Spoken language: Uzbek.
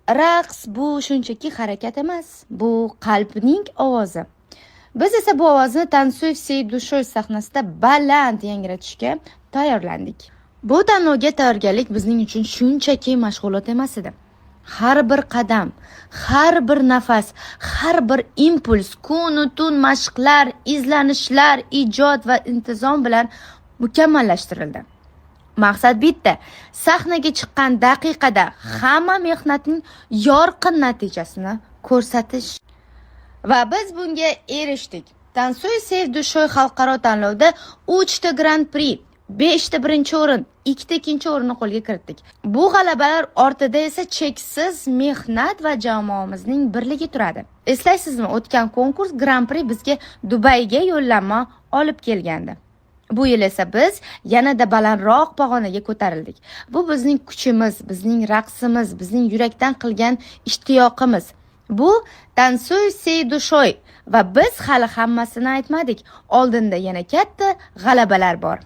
raqs bu shunchaki harakat emas, bu qalbning ovozi. Biz esa bu ovozni Tansuy всей душой sahnasida baland yangratishga tayyorlandik. Bu tanlovga tayyorgarlik bizning uchun shunchaki mashg'ulot emas edi. Har bir qadam, har bir nafas, har bir impuls, kun va tun mashqlar, izlanishlar, ijod va intizom bilan mukammallashtirildi. Maqsad bitta: sahnaga chiqqan daqiqada hamma mehnatning yorqin natijasini ko'rsatish. Va biz bunga erishdik. Tansuy всей душой xalqaro tanlovda 3 ta Grand Prix, 5 ta birinchi o'rin, 2 ta ikkinchi o'rinni qo'lga kiritdik. Bu g'alabalar ortida esa cheksiz mehnat va jamoamizning birligi turadi. Eslaysizmi, o'tgan konkurs Grand Prix bizga Dubayga yo'llanma olib kelgandi. Bu yil esa biz yanada balandroq pog'onaga ko'tarildik. Bu bizning kuchimiz, bizning raqsimiz, bizning yurakdan qilgan ishtiyoqimiz. Bu Tansuy всей душой va biz hali hammasini aytmadik. Oldinda yana katta g'alabalar bor.